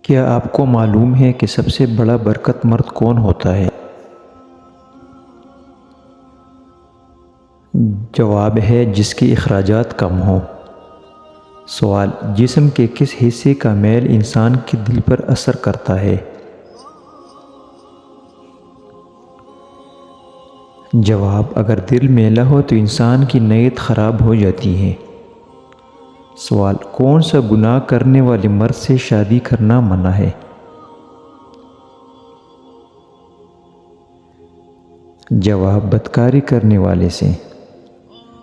کیا آپ کو معلوم ہے کہ سب سے بڑا برکت مرد کون ہوتا ہے؟ جواب ہے جس کے اخراجات کم ہوں۔ سوال: جسم کے کس حصے کا میل انسان کے دل پر اثر کرتا ہے؟ جواب: اگر دل میلا ہو تو انسان کی نیت خراب ہو جاتی ہے۔ سوال: کون سا گناہ کرنے والے مرد سے شادی کرنا منع ہے؟ جواب: بدکاری کرنے والے سے۔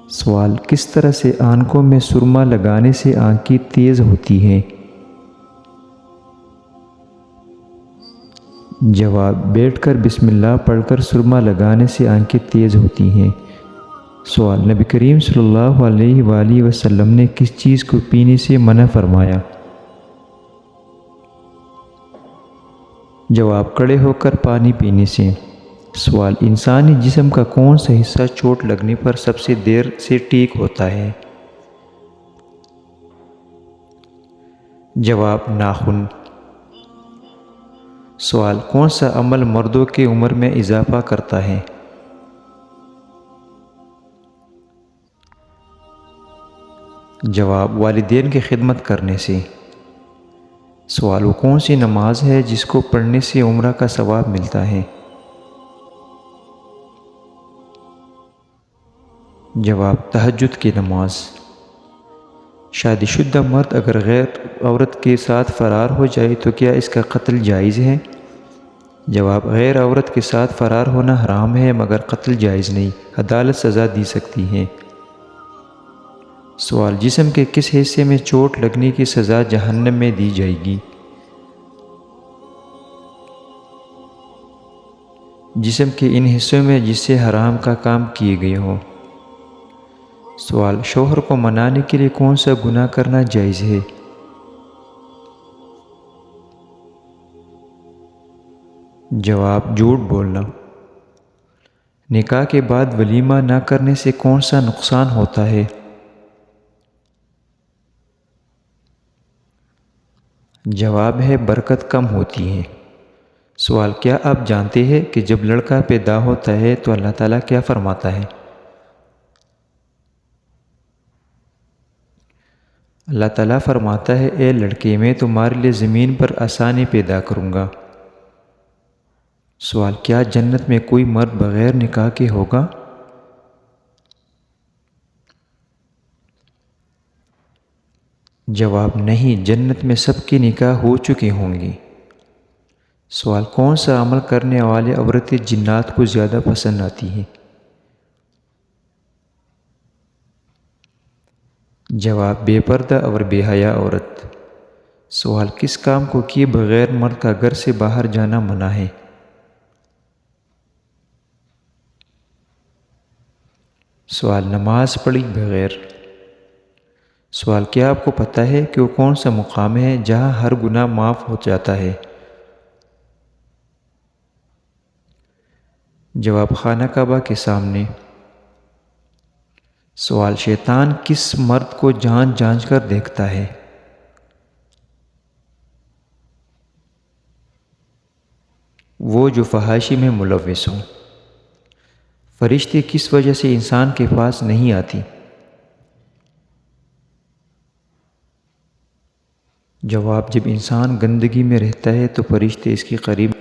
سوال: کس طرح سے آنکھوں میں سرما لگانے سے آنکھیں تیز ہوتی ہیں؟ جواب: بیٹھ کر بسم اللہ پڑھ کر سرما لگانے سے آنکھیں تیز ہوتی ہیں۔ سوال: نبی کریم صلی اللہ علیہ وآلہ وسلم نے کس چیز کو پینے سے منع فرمایا؟ جواب: کھڑے ہو کر پانی پینے سے۔ سوال: انسانی جسم کا کون سا حصہ چوٹ لگنے پر سب سے دیر سے ٹھیک ہوتا ہے؟ جواب: ناخن۔ سوال: کون سا عمل مردوں کی عمر میں اضافہ کرتا ہے؟ جواب: والدین کی خدمت کرنے سے۔ سوال: وہ کون سی نماز ہے جس کو پڑھنے سے عمرہ کا ثواب ملتا ہے؟ جواب: تہجد کی نماز۔ شادی شدہ مرد اگر غیر عورت کے ساتھ فرار ہو جائے تو کیا اس کا قتل جائز ہے؟ جواب: غیر عورت کے ساتھ فرار ہونا حرام ہے مگر قتل جائز نہیں، عدالت سزا دی سکتی ہے۔ سوال: جسم کے کس حصے میں چوٹ لگنے کی سزا جہنم میں دی جائے گی؟ جسم کے ان حصوں میں جس سے حرام کا کام کیے گئے ہوں۔ سوال: شوہر کو منانے کے لیے کون سا گناہ کرنا جائز ہے؟ جواب: جھوٹ بولنا۔ نکاح کے بعد ولیمہ نہ کرنے سے کون سا نقصان ہوتا ہے؟ جواب ہے برکت کم ہوتی ہے۔ سوال: کیا آپ جانتے ہیں کہ جب لڑکا پیدا ہوتا ہے تو اللہ تعالیٰ کیا فرماتا ہے؟ اللہ تعالیٰ فرماتا ہے اے لڑکے میں تمہارے لیے زمین پر آسانی پیدا کروں گا۔ سوال: کیا جنت میں کوئی مرد بغیر نکاح کے ہوگا؟ جواب: نہیں، جنت میں سب کی نکاح ہو چکے ہوں گے۔ سوال: کون سا عمل کرنے والے عورتیں جنات کو زیادہ پسند آتی ہیں؟ جواب: بے پردہ اور بے حیا عورت۔ سوال: کس کام کو کیے بغیر مرد کا گھر سے باہر جانا منع ہے؟ سوال: نماز پڑھی بغیر۔ سوال: کیا آپ کو پتہ ہے کہ وہ کون سا مقام ہے جہاں ہر گناہ معاف ہو جاتا ہے؟ جواب: خانہ کعبہ کے سامنے۔ سوال: شیطان کس مرد کو جانچ جانچ کر دیکھتا ہے؟ وہ جو فحاشی میں ملوث ہوں۔ فرشتے کس وجہ سے انسان کے پاس نہیں آتی؟ جواب: جب انسان گندگی میں رہتا ہے تو فرشتے اس کے قریب